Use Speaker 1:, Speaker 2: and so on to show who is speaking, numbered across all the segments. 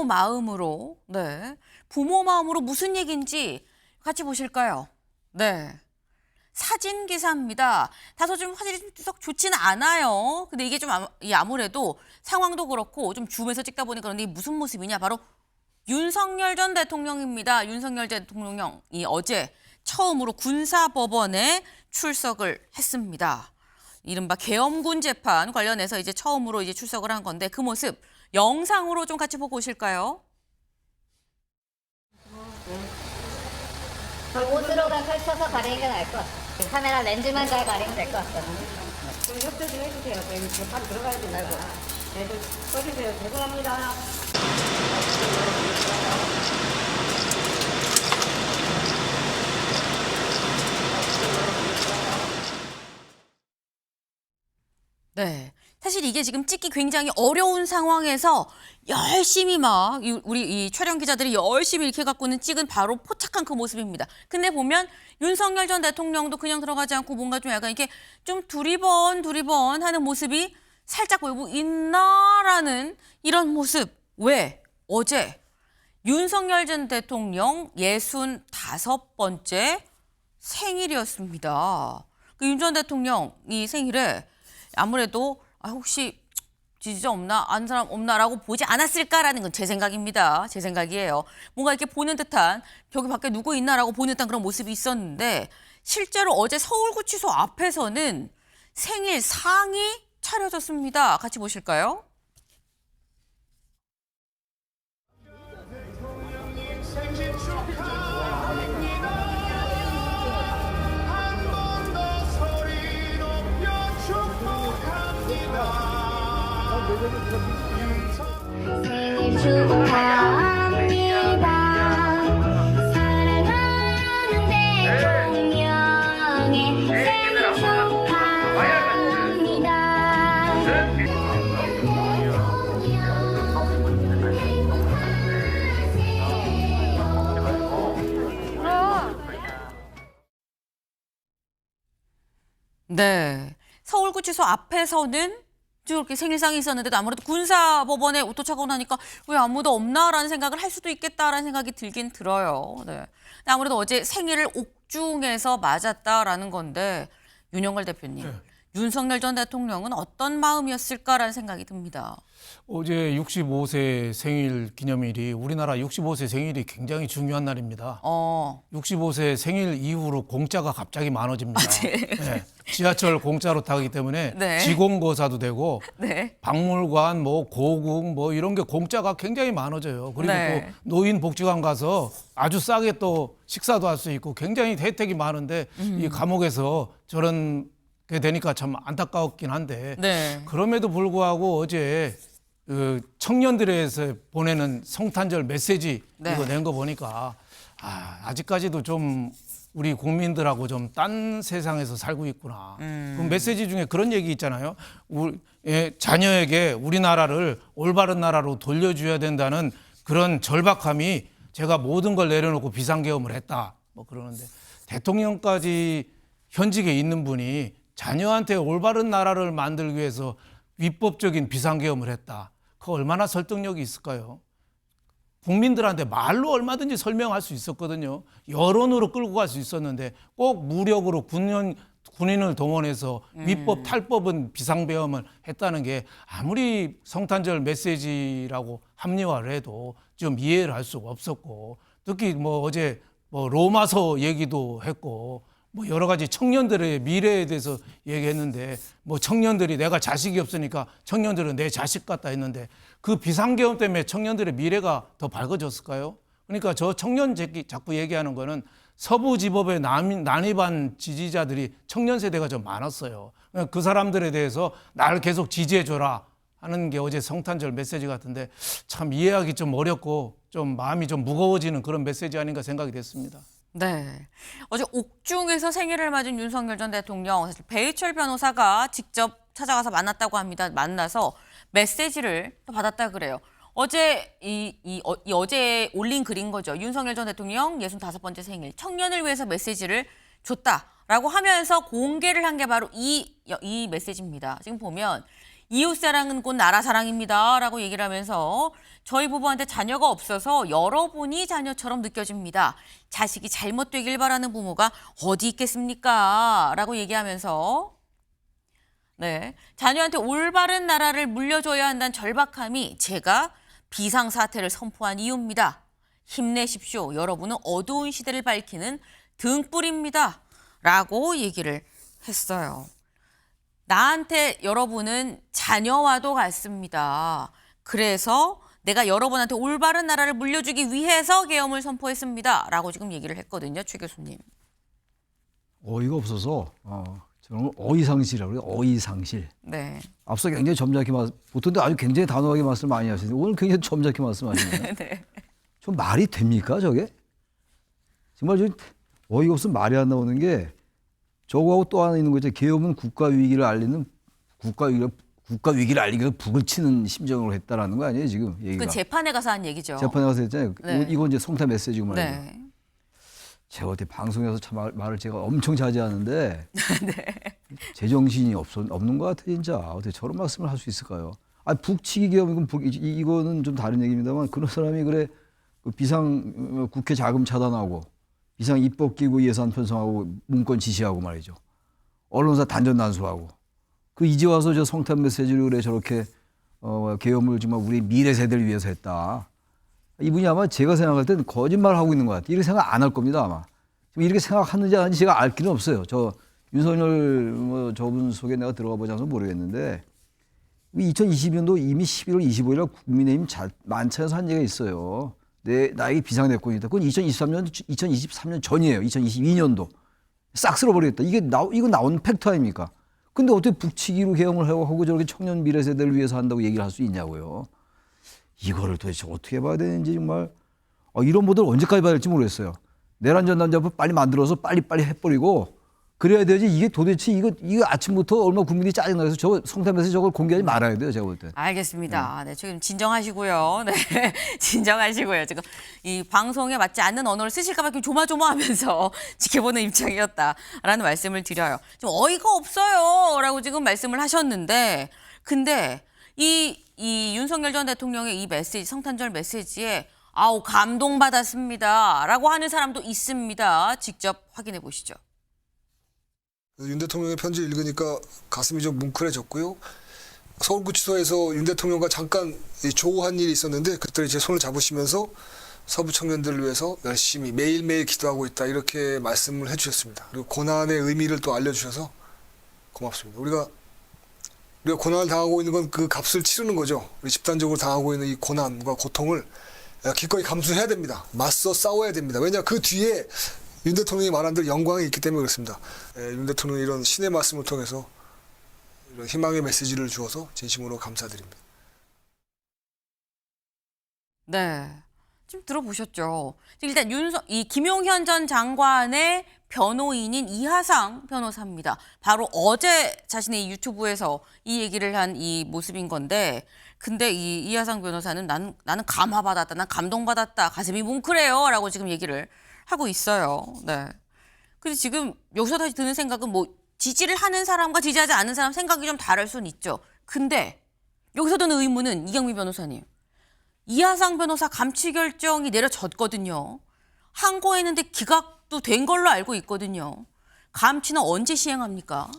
Speaker 1: 부모 마음으로, 네. 부모 마음으로 무슨 얘기인지 같이 보실까요? 네. 사진 기사입니다. 다소 좀 화질이 썩 좋지는 않아요. 근데 이게 좀 아무래도 상황도 그렇고 좀 줌에서 찍다 보니까 그런데 이게 무슨 모습이냐? 바로 윤석열 전 대통령입니다. 윤석열 대통령이 어제 처음으로 군사법원에 출석을 했습니다. 이른바 계엄군 재판 관련해서 이제 처음으로 이제 출석을 한 건데 그 모습 영상으로 좀 같이 보고 오실까요?
Speaker 2: 옷으로만 펼쳐서 가리는 게 나을 것 같아요. 카메라 렌즈만 잘 가리면 될 것 같아요.
Speaker 3: 좀 협조 좀 해주세요. 저희 밥 들어가야 된다고. 네, 좀 써주세요. 죄송합니다.
Speaker 1: 네. 사실 이게 지금 찍기 굉장히 어려운 상황에서 열심히 막 우리 이 촬영 기자들이 열심히 이렇게 갖고는 찍은 바로 포착한 그 모습입니다. 근데 보면 윤석열 전 대통령도 그냥 들어가지 않고 뭔가 좀 약간 이렇게 좀 두리번 하는 모습이 살짝 보이고 있나라는 이런 모습. 왜? 어제 윤석열 전 대통령 65번째 생일이었습니다. 그 윤 전 대통령 이 생일에 아무래도 혹시 지지자 없나, 아는 사람 없나라고 보지 않았을까라는 건 제 생각입니다. 제 생각이에요. 뭔가 이렇게 보는 듯한 저기 밖에 누구 있나라고 보는 듯한 그런 모습이 있었는데 실제로 어제 서울구치소 앞에서는 생일 상이 차려졌습니다. 같이 보실까요?
Speaker 4: 생신 축하합니다. 한 번 더 소리 높여 축복합니다.
Speaker 5: 생일 축하합니다. 사랑하는 대통령의 생일 축하합니다.
Speaker 1: 네. 서울구치소 앞에서는 저렇게 생일상이 있었는데도 아무래도 군사법원에 도착하고 나니까 왜 아무도 없나라는 생각을 할 수도 있겠다라는 생각이 들긴 들어요. 네. 근데 아무래도 어제 생일을 옥중에서 맞았다라는 건데 윤영걸 대표님,
Speaker 6: 네.
Speaker 1: 윤석열 전 대통령은 어떤 마음이었을까라는 생각이 듭니다.
Speaker 6: 어제 65세 생일 기념일이 우리나라 65세 생일이 굉장히 중요한 날입니다. 65세 생일 이후로 공짜가 갑자기 많아집니다. 네. 지하철 공짜로 타기 때문에
Speaker 1: 네.
Speaker 6: 지공거사도 되고
Speaker 1: 네.
Speaker 6: 박물관, 뭐 고궁, 뭐 이런 게 공짜가 굉장히 많아져요. 그리고
Speaker 1: 네.
Speaker 6: 또 노인복지관 가서 아주 싸게 또 식사도 할 수 있고 굉장히 혜택이 많은데 이 감옥에서 저런 게 되니까 참 안타까웠긴 한데
Speaker 1: 네.
Speaker 6: 그럼에도 불구하고 어제 그 청년들에서 보내는 성탄절 메시지
Speaker 1: 네.
Speaker 6: 이거 낸 거 보니까 아직까지도 좀 우리 국민들하고 좀 딴 세상에서 살고 있구나. 그 메시지 중에 그런 얘기 있잖아요. 자녀에게 우리나라를 올바른 나라로 돌려줘야 된다는 그런 절박함이 제가 모든 걸 내려놓고 비상계엄을 했다. 뭐 그러는데 대통령까지 현직에 있는 분이 자녀한테 올바른 나라를 만들기 위해서 위법적인 비상계엄을 했다. 그 얼마나 설득력이 있을까요? 국민들한테 말로 얼마든지 설명할 수 있었거든요. 여론으로 끌고 갈 수 있었는데 꼭 무력으로 군인을 동원해서 위법 탈법은 비상계엄을 했다는 게 아무리 성탄절 메시지라고 합리화를 해도 좀 이해를 할 수가 없었고 특히 뭐 어제 뭐 로마서 얘기도 했고 뭐 여러 가지 청년들의 미래에 대해서 얘기했는데 뭐 청년들이 내가 자식이 없으니까 청년들은 내 자식 같다 했는데 그 비상계엄 때문에 청년들의 미래가 더 밝아졌을까요? 그러니까 저 청년 자꾸 얘기하는 거는 서부지법에 난입한 지지자들이 청년 세대가 좀 많았어요. 그 사람들에 대해서 나를 계속 지지해줘라 하는 게 어제 성탄절 메시지 같은데 참 이해하기 좀 어렵고 좀 마음이 좀 무거워지는 그런 메시지 아닌가 생각이 됐습니다.
Speaker 1: 네. 어제 옥중에서 생일을 맞은 윤석열 전 대통령, 사실 배희철 변호사가 직접 찾아가서 만났다고 합니다. 만나서 메시지를 또 받았다 그래요. 어제 어제 올린 글인 거죠. 윤석열 전 대통령 65번째 생일, 청년을 위해서 메시지를 줬다라고 하면서 공개를 한 게 바로 이 메시지입니다. 지금 보면 이웃사랑은 곧 나라사랑입니다 라고 얘기를 하면서 저희 부부한테 자녀가 없어서 여러분이 자녀처럼 느껴집니다. 자식이 잘못되길 바라는 부모가 어디 있겠습니까? 라고 얘기하면서 네, 자녀한테 올바른 나라를 물려줘야 한다는 절박함이 제가 비상사태를 선포한 이유입니다. 힘내십시오. 여러분은 어두운 시대를 밝히는 등불입니다. 라고 얘기를 했어요. 나한테 여러분은 자녀와도 같습니다. 그래서 내가 여러분한테 올바른 나라를 물려주기 위해서 계엄을 선포했습니다. 라고 지금 얘기를 했거든요. 최 교수님.
Speaker 7: 어이가 없어서 저는 어이상실이라고 그래요. 어이상실.
Speaker 1: 네.
Speaker 7: 앞서 굉장히 점잖게 보통 아주 굉장히 단호하게 말씀 많이 하시는데 오늘 굉장히 점잖게 말씀하시네요.
Speaker 1: 네.
Speaker 7: 좀 말이 됩니까 저게? 정말 좀 어이가 없으면 말이 안 나오는 게 저거하고 또 하나 있는 거죠. 계엄은 국가 위기를 알리는 국가 위기를 알리기 위해서 북을 치는 심정으로 했다라는 거 아니에요 지금 얘기가?
Speaker 1: 그 재판에 가서 한 얘기죠.
Speaker 7: 재판에 가서 했잖아요.
Speaker 1: 네.
Speaker 7: 이건 이제 성타 메시지고 말이에요.
Speaker 1: 네.
Speaker 7: 제가 어떻게 방송에서 참 말을 제가 엄청 자제하는데 제정신이 없는 것 같아 진짜. 어떻게 저런 말씀을 할 수 있을까요? 아 북치기 계엄 이거는 좀 다른 얘기입니다만 그런 사람이 그래 그 비상 국회 자금 차단하고 비상 입법기구 예산 편성하고 문건 지시하고 말이죠. 언론사 단전 단수하고 그 이제 와서 저 성탄 메시지를 그래 저렇게 계엄을 정말 우리 미래 세대를 위해서 했다. 이분이 아마 제가 생각할 때는 거짓말하고 있는 것 같아요. 이렇게 생각 안 할 겁니다 아마. 지금 이렇게 생각하는지 안 하는지 제가 알 길은 없어요. 저 윤석열 저분 속에 내가 들어가 보지 않아서 모르겠는데 2022년도 이미 11월 25일 날 국민의힘 만찬에서 한 얘기가 있어요. 나에게 비상대권이다. 그건 2023년 전이에요. 2022년도. 싹 쓸어버리겠다. 이거 나온 팩트 아닙니까? 근데 어떻게 북치기로 계엄을 하고 저렇게 청년 미래 세대를 위해서 한다고 얘기를 할 수 있냐고요. 이거를 도대체 어떻게 봐야 되는지 정말 이런 모델을 언제까지 봐야 될지 모르겠어요. 내란전 단자부 빨리 만들어서 빨리빨리 해버리고 그래야 되지. 이게 도대체 이거 아침부터 얼마나 국민이 짜증나서 저 성탄에서 저걸 공개하지 말아야 돼요. 제가 볼 때.
Speaker 1: 알겠습니다. 네, 지금 진정하시고요. 네, 진정하시고요. 지금 이 방송에 맞지 않는 언어를 쓰실까 봐 이렇게 조마조마하면서 지켜보는 입장이었다라는 말씀을 드려요. 좀 어이가 없어요라고 지금 말씀을 하셨는데, 근데 이 윤석열 전 대통령의 이 메시지, 성탄절 메시지에 아우 감동받았습니다라고 하는 사람도 있습니다. 직접 확인해 보시죠.
Speaker 8: 윤 대통령의 편지 읽으니까 가슴이 좀 뭉클해졌고요. 서울구치소에서 윤 대통령과 잠깐 조우한 일이 있었는데 그때 제 손을 잡으시면서 서부 청년들을 위해서 열심히 매일매일 기도하고 있다 이렇게 말씀을 해주셨습니다. 그리고 고난의 의미를 또 알려주셔서 고맙습니다. 우리가 고난을 당하고 있는 건 그 값을 치르는 거죠. 우리 집단적으로 당하고 있는 이 고난과 고통을 기꺼이 감수해야 됩니다. 맞서 싸워야 됩니다. 왜냐 그 뒤에 윤 대통령이 말한 대로 영광이 있기 때문에 그렇습니다. 윤 대통령이 이런 신의 말씀을 통해서 이런 희망의 메시지를 주어서 진심으로 감사드립니다.
Speaker 1: 네, 지금 들어보셨죠? 일단 이 김용현 전 장관의 변호인인 이하상 변호사입니다. 바로 어제 자신의 유튜브에서 이 얘기를 한 이 모습인 건데, 근데 이 이하상 변호사는 나는 감화받았다, 난 감동받았다, 가슴이 뭉클해요라고 지금 얘기를 하고 있어요. 네. 그래서 지금 여기서 다시 드는 생각은 뭐 지지를 하는 사람과 지지하지 않는 사람 생각이 좀 다를 수는 있죠. 근데 여기서 드는 의문은 이경미 변호사님, 이하상 변호사 감치 결정이 내려졌거든요. 항고했는데 기각도 된 걸로 알고 있거든요. 감치는 언제 시행합니까?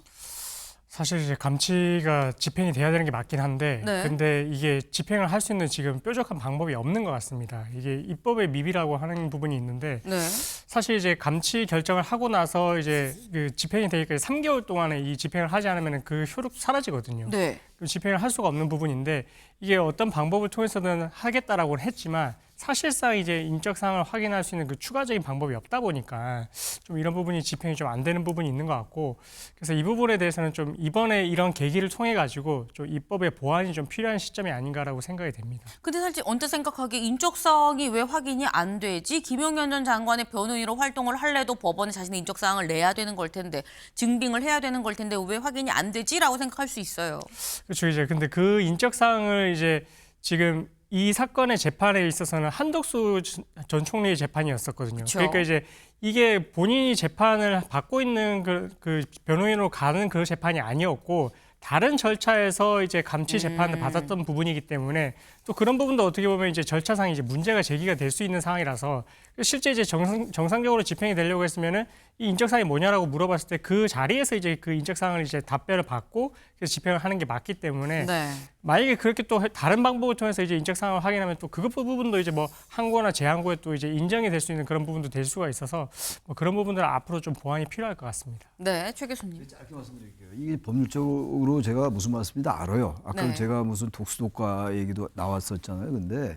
Speaker 9: 사실 이제 감치가 집행이 돼야 되는 게 맞긴 한데,
Speaker 1: 네.
Speaker 9: 근데 이게 집행을 할 수 있는 지금 뾰족한 방법이 없는 것 같습니다. 이게 입법의 미비라고 하는 부분이 있는데,
Speaker 1: 네.
Speaker 9: 사실 이제 감치 결정을 하고 나서 이제 그 집행이 되니까 3개월 동안에 이 집행을 하지 않으면 그 효력도 사라지거든요.
Speaker 1: 네.
Speaker 9: 그 집행을 할 수가 없는 부분인데, 이게 어떤 방법을 통해서는 하겠다라고는 했지만 사실상 이제 인적 사항을 확인할 수 있는 그 추가적인 방법이 없다 보니까 좀 이런 부분이 집행이 좀 안 되는 부분이 있는 것 같고, 그래서 이 부분에 대해서는 좀 이번에 이런 계기를 통해 가지고 좀 입법의 보완이 좀 필요한 시점이 아닌가라고 생각이 됩니다.
Speaker 1: 근데 사실 언뜻 생각하기에 인적 사항이 왜 확인이 안 되지? 김용현 전 장관의 변호인으로 활동을 할래도 법원에 자신의 인적 사항을 내야 되는 걸 텐데, 증빙을 해야 되는 걸 텐데 왜 확인이 안 되지라고 생각할 수 있어요.
Speaker 9: 그렇죠. 이제 근데 그 인적 사항을 이제 지금 이 사건의 재판에 있어서는 한덕수 전 총리의 재판이었었거든요.
Speaker 1: 그쵸.
Speaker 9: 그러니까 이제 이게 본인이 재판을 받고 있는 그 변호인으로 가는 그 재판이 아니었고, 다른 절차에서 이제 감치 재판을 받았던 부분이기 때문에 또 그런 부분도 어떻게 보면 이제 절차상 이제 문제가 제기가 될 수 있는 상황이라서 실제 이제 정상적으로 집행이 되려고 했으면은 이 인적사항이 뭐냐라고 물어봤을 때 그 자리에서 이제 그 인적사항을 이제 답변을 받고 그래서 집행을 하는 게 맞기 때문에
Speaker 1: 네.
Speaker 9: 만약에 그렇게 또 다른 방법을 통해서 이제 인적사항을 확인하면 또 그 부분도 이제 뭐 항고나 재항고에 또 이제 인정이 될 수 있는 그런 부분도 될 수가 있어서 뭐 그런 부분들은 앞으로 좀 보완이 필요할 것 같습니다.
Speaker 1: 네, 최 교수님.
Speaker 7: 짧게 말씀드릴게요. 이게 법률적으로 제가 무슨 말씀인지 알아요. 아까
Speaker 1: 네.
Speaker 7: 제가 무슨 독수독과 얘기도 나왔었잖아요. 근데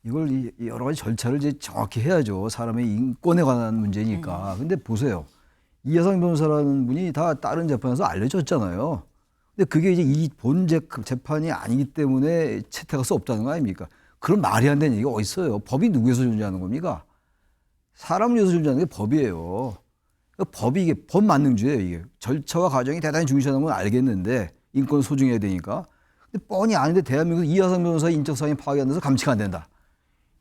Speaker 7: 이걸 이 여러 가지 절차를 이제 정확히 해야죠. 사람의 인권에 관한 문제니까. 근데 보세요. 이하상 변호사라는 분이 다 다른 재판에서 알려졌잖아요. 근데 그게 이제 이 본 재판이 아니기 때문에 채택할 수 없다는 거 아닙니까? 그런 말이 안 되는 얘기가 어디 있어요? 법이 누구에서 존재하는 겁니까? 사람을 위해서 존재하는 게 법이에요. 그러니까 법이 이게 법 만능주의예요. 이게 절차와 과정이 대단히 중요하다는 건 알겠는데 인권을 소중해야 되니까. 근데 뻔히 아는데 대한민국 이하상 변호사의 인적사항이 파악이 안 돼서 감치가 안 된다.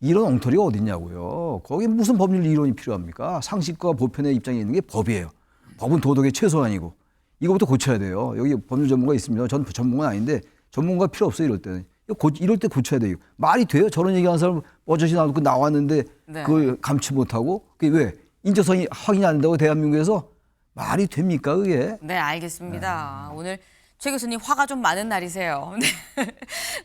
Speaker 7: 이런 엉터리가 어디 있냐고요. 거기 무슨 법률 이론이 필요합니까? 상식과 보편의 입장에 있는 게 법이에요. 법은 도덕의 최소한이고 이거부터 고쳐야 돼요. 여기 법률 전문가 있습니다. 전 전문가는 아닌데 전문가 필요 없어요. 이럴 때는. 이럴 때 고쳐야 돼요. 말이 돼요? 저런 얘기하는 사람 어저씨 나와서 나왔는데
Speaker 1: 네.
Speaker 7: 그걸 감치 못하고 그게 왜? 인적성이 확인이 안 된다고 대한민국에서 말이 됩니까 그게?
Speaker 1: 네, 알겠습니다. 오늘 최 교수님 화가 좀 많은 날이세요. 네.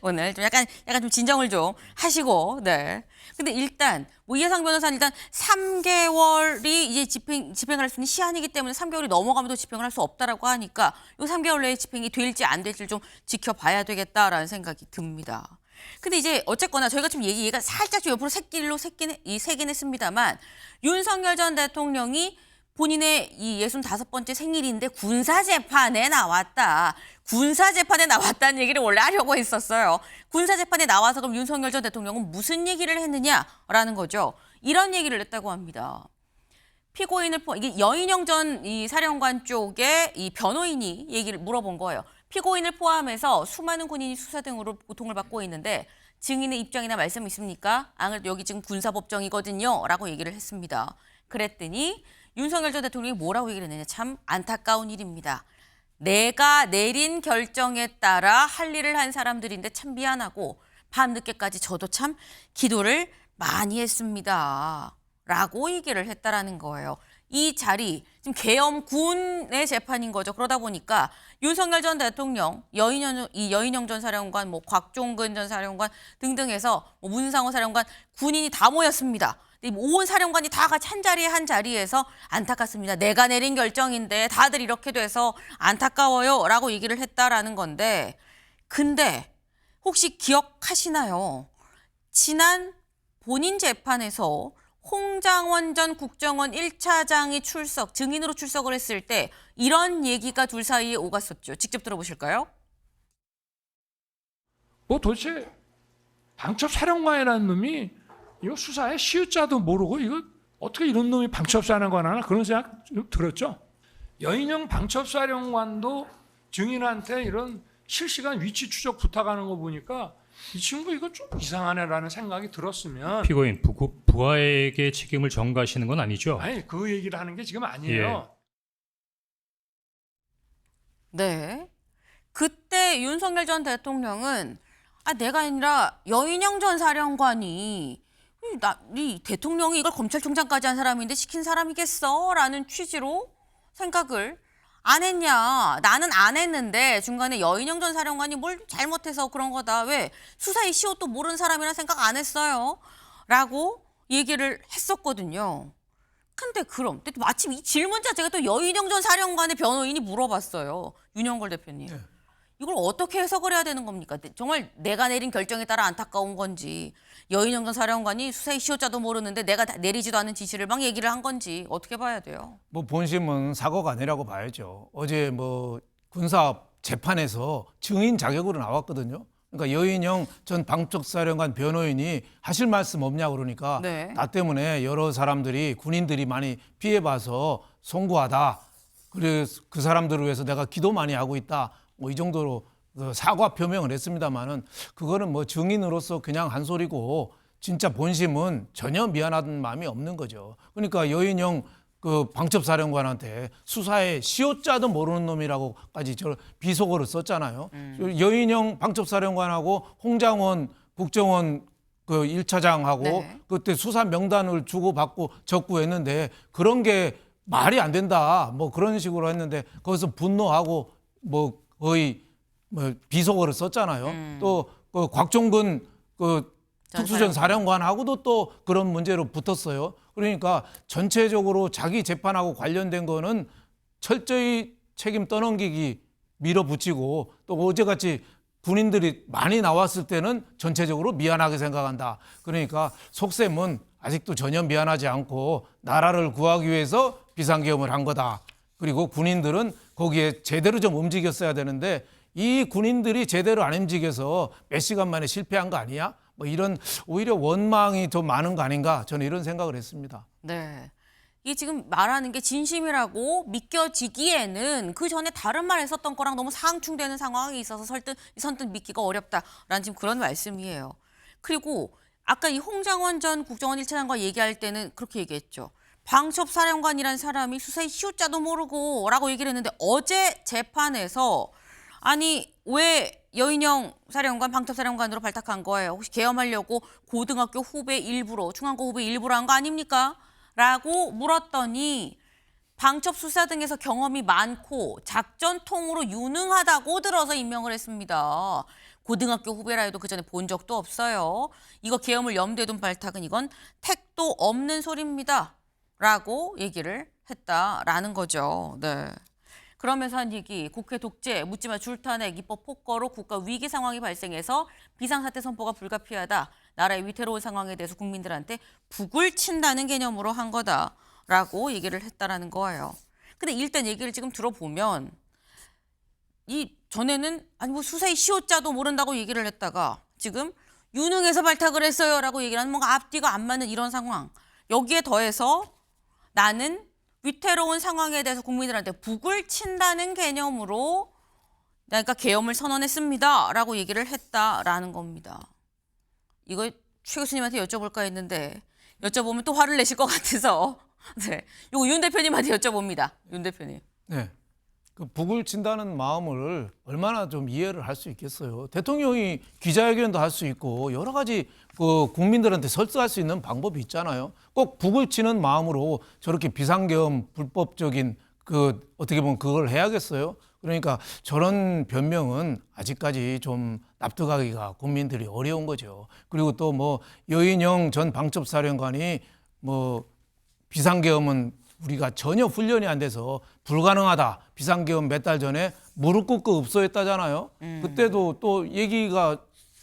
Speaker 1: 오늘 좀 약간 좀 진정을 좀 하시고, 네. 근데 일단 뭐 이하상 변호사는 일단 3개월이 이제 집행을 할 수 있는 시한이기 때문에 3개월이 넘어가면 집행을 할 수 없다라고 하니까 이 3개월 내에 집행이 될지 안 될지 좀 지켜봐야 되겠다라는 생각이 듭니다. 근데 이제 어쨌거나 저희가 지금 얘기가 살짝 좀 옆으로 새긴 했습니다만 윤석열 전 대통령이 본인의 이 65번째 생일인데 군사재판에 나왔다는 얘기를 원래 하려고 했었어요. 군사재판에 나와서 그럼 윤석열 전 대통령은 무슨 얘기를 했느냐라는 거죠. 이런 얘기를 했다고 합니다. 피고인을 이게 여인영 전 이 사령관 쪽에 이 변호인이 얘기를 물어본 거예요. 피고인을 포함해서 수많은 군인이 수사 등으로 고통을 받고 있는데 증인의 입장이나 말씀 있습니까? 여기 지금 군사법정이거든요. 라고 얘기를 했습니다. 그랬더니 윤석열 전 대통령이 뭐라고 얘기를 했느냐. 참 안타까운 일입니다. 내가 내린 결정에 따라 할 일을 한 사람들인데 참 미안하고 밤늦게까지 저도 참 기도를 많이 했습니다. 라고 얘기를 했다라는 거예요. 이 자리, 지금 계엄군의 재판인 거죠. 그러다 보니까 윤석열 전 대통령, 여인영 전 사령관, 뭐 곽종근 전 사령관 등등해서 뭐 문상호 사령관, 군인이 다 모였습니다. 온 사령관이 다 같이 한 자리에서 안타깝습니다. 내가 내린 결정인데 다들 이렇게 돼서 안타까워요. 라고 얘기를 했다라는 건데 근데 혹시 기억하시나요? 지난 본인 재판에서 홍장원 전 국정원 1차장이 증인으로 출석을 했을 때 이런 얘기가 둘 사이에 오갔었죠. 직접 들어보실까요?
Speaker 10: 뭐 도대체 방첩사령관이라는 놈이 이거 수사에 시우자도 모르고 이거 어떻게 이런 놈이 방첩사령관 하나 그런 생각 좀 들었죠. 여인영 방첩사령관도 증인한테 이런 실시간 위치 추적 부탁하는 거 보니까 이 친구 이거 좀 이상하네라는 생각이 들었으면
Speaker 11: 피고인 부하에게 책임을 전가하시는 건 아니죠?
Speaker 10: 아니 그 얘기를 하는 게 지금 아니에요.
Speaker 1: 네. 그때 윤석열 전 대통령은 내가 아니라 여인영 전 사령관이 이 대통령이 이걸 검찰총장까지 한 사람인데 시킨 사람이겠어? 라는 취지로 생각을 안 했냐. 나는 안 했는데 중간에 여인영 전 사령관이 뭘 잘못해서 그런 거다. 왜? 수사 이슈도 모르는 사람이라 생각 안 했어요. 라고 얘기를 했었거든요. 근데 마침 이 질문 자체가 또 여인영 전 사령관의 변호인이 물어봤어요. 윤영걸 대표님. 네. 이걸 어떻게 해석을 해야 되는 겁니까? 정말 내가 내린 결정에 따라 안타까운 건지 여인영 전 사령관이 수사 이슈자도 모르는데 내가 내리지도 않은 지시를 막 얘기를 한 건지 어떻게 봐야 돼요?
Speaker 6: 뭐 본심은 사고가 아니라고 봐야죠. 어제 뭐 군사 재판에서 증인 자격으로 나왔거든요. 그러니까 여인영 전 방첩사령관 변호인이 하실 말씀 없냐고 그러니까
Speaker 1: 네.
Speaker 6: 나 때문에 여러 사람들이 군인들이 많이 피해봐서 송구하다. 그래서 그 사람들을 위해서 내가 기도 많이 하고 있다. 뭐 이 정도로 사과 표명을 했습니다만은 그거는 뭐 증인으로서 그냥 한 소리고 진짜 본심은 전혀 미안한 마음이 없는 거죠. 그러니까 여인영 그 방첩사령관한테 수사에 시효자도 모르는 놈이라고까지 저 비속어를 썼잖아요. 여인영 방첩사령관하고 홍장원 국정원 그 1차장하고
Speaker 1: 네.
Speaker 6: 그때 수사 명단을 주고받고 적고했는데 그런 게 말이 안 된다. 뭐 그런 식으로 했는데 거기서 분노하고 뭐 거의 뭐 비속어를 썼잖아요. 또 그 곽종근 그 특수전 사령관하고도 또 그런 문제로 붙었어요. 그러니까 전체적으로 자기 재판하고 관련된 거는 철저히 책임 떠넘기기 밀어붙이고 또 어제같이 군인들이 많이 나왔을 때는 전체적으로 미안하게 생각한다. 그러니까 속셈은 아직도 전혀 미안하지 않고 나라를 구하기 위해서 비상계엄을 한 거다. 그리고 군인들은 거기에 제대로 좀 움직였어야 되는데 이 군인들이 제대로 안 움직여서 몇 시간 만에 실패한 거 아니야? 뭐 이런 오히려 원망이 더 많은 거 아닌가 저는 이런 생각을 했습니다.
Speaker 1: 네. 이게 지금 말하는 게 진심이라고 믿겨지기에는 그 전에 다른 말 했었던 거랑 너무 상충되는 상황이 있어서 선뜻 믿기가 어렵다라는 지금 그런 말씀이에요. 그리고 아까 이 홍장원 전 국정원 1차장과 얘기할 때는 그렇게 얘기했죠. 방첩사령관이란 사람이 수사의 시효자도 모르고 라고 얘기를 했는데 어제 재판에서 아니 왜 여인영 사령관 방첩사령관으로 발탁한 거예요? 혹시 계엄하려고 고등학교 후배 일부로 중앙고 후배 일부로 한 거 아닙니까? 라고 물었더니 방첩수사 등에서 경험이 많고 작전통으로 유능하다고 들어서 임명을 했습니다. 고등학교 후배라 해도 그전에 본 적도 없어요. 이거 계엄을 염두에 둔 발탁은 이건 택도 없는 소리입니다. 라고 얘기를 했다라는 거죠. 네. 그러면서 한 얘기, 국회 독재, 묻지마 줄탄핵, 입법 폭거로 국가 위기 상황이 발생해서 비상사태 선포가 불가피하다. 나라의 위태로운 상황에 대해서 국민들한테 북을 친다는 개념으로 한 거다라고 얘기를 했다라는 거예요. 근데 일단 얘기를 지금 들어보면 이 전에는 아니 뭐 수사의 시효자도 모른다고 얘기를 했다가 지금 유능해서 발탁을 했어요라고 얘기를 하는 뭔가 앞뒤가 안 맞는 이런 상황. 여기에 더해서 나는 위태로운 상황에 대해서 국민들한테 북을 친다는 개념으로 그러니까 계엄을 선언했습니다라고 얘기를 했다라는 겁니다. 이거 최 교수님한테 여쭤볼까 했는데 여쭤보면 또 화를 내실 것 같아서 네, 이거 윤 대표님한테 여쭤봅니다. 윤 대표님.
Speaker 6: 네. 그 북을 친다는 마음을 얼마나 좀 이해를 할 수 있겠어요. 대통령이 기자회견도 할 수 있고 여러 가지 그 국민들한테 설득할 수 있는 방법이 있잖아요. 꼭 북을 치는 마음으로 저렇게 비상계엄 불법적인 그 어떻게 보면 그걸 해야겠어요. 그러니까 저런 변명은 아직까지 좀 납득하기가 국민들이 어려운 거죠. 그리고 또 뭐 여인영 전 방첩사령관이 뭐 비상계엄은 우리가 전혀 훈련이 안 돼서 불가능하다. 비상계엄 몇 달 전에 무릎 꿇고 읍소했다잖아요. 그때도 또 얘기가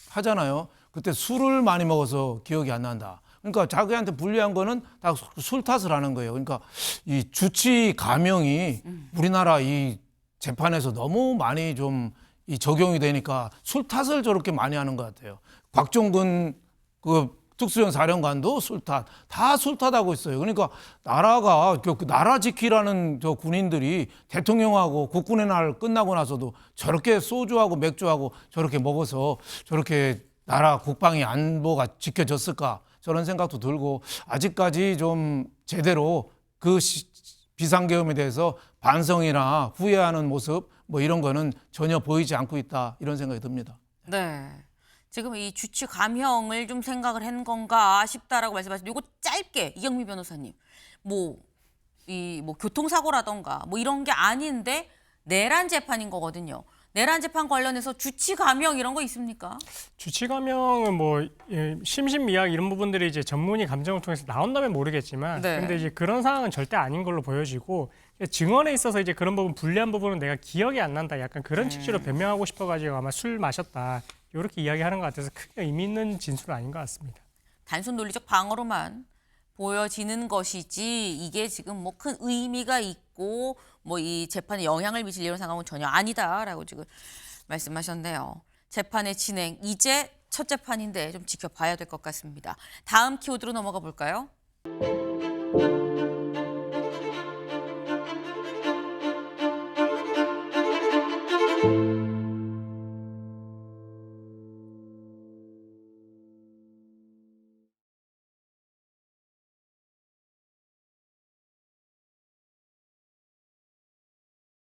Speaker 6: 하잖아요. 그때 술을 많이 먹어서 기억이 안 난다. 그러니까 자기한테 불리한 거는 다 술 탓을 하는 거예요. 그러니까 이 주치 감형이 우리나라 이 재판에서 너무 많이 좀 이 적용이 되니까 술 탓을 저렇게 많이 하는 것 같아요. 곽종근 그 특수전 사령관도 술탓, 다 술탓하고 있어요. 그러니까 나라가 그 나라 지키라는 저 군인들이 대통령하고 국군의 날 끝나고 나서도 저렇게 소주하고 맥주하고 저렇게 먹어서 저렇게 나라 국방이 안보가 지켜졌을까 저런 생각도 들고 아직까지 좀 제대로 그 비상계엄에 대해서 반성이나 후회하는 모습 뭐 이런 거는 전혀 보이지 않고 있다 이런 생각이 듭니다.
Speaker 1: 네. 지금 이 주치 감형을 좀 생각을 한 건가 싶다라고 말씀하셨는데 이거 짧게 이경미 변호사님 뭐 교통사고라던가 뭐 이런 게 아닌데 내란 재판인 거거든요. 내란 재판 관련해서 주치 감형 이런 거 있습니까?
Speaker 9: 주치 감형은 뭐 심신미약 이런 부분들이 이제 전문의 감정을 통해서 나온다면 모르겠지만,
Speaker 1: 네.
Speaker 9: 근데 이제 그런 상황은 절대 아닌 걸로 보여지고 증언에 있어서 이제 그런 부분 불리한 부분은 내가 기억이 안 난다, 약간 그런 취지로 변명하고 싶어가지고 아마 술 마셨다 이렇게 이야기하는 것 같아서 크게 의미 있는 진술은 아닌 것 같습니다.
Speaker 1: 단순 논리적 방어로만 보여지는 것이지 이게 지금 뭐 큰 의미가 있고 뭐 이 재판에 영향을 미칠 이런 상황은 전혀 아니다라고 지금 말씀하셨네요. 재판의 진행 이제 첫 재판인데 좀 지켜봐야 될 것 같습니다. 다음 키워드로 넘어가 볼까요?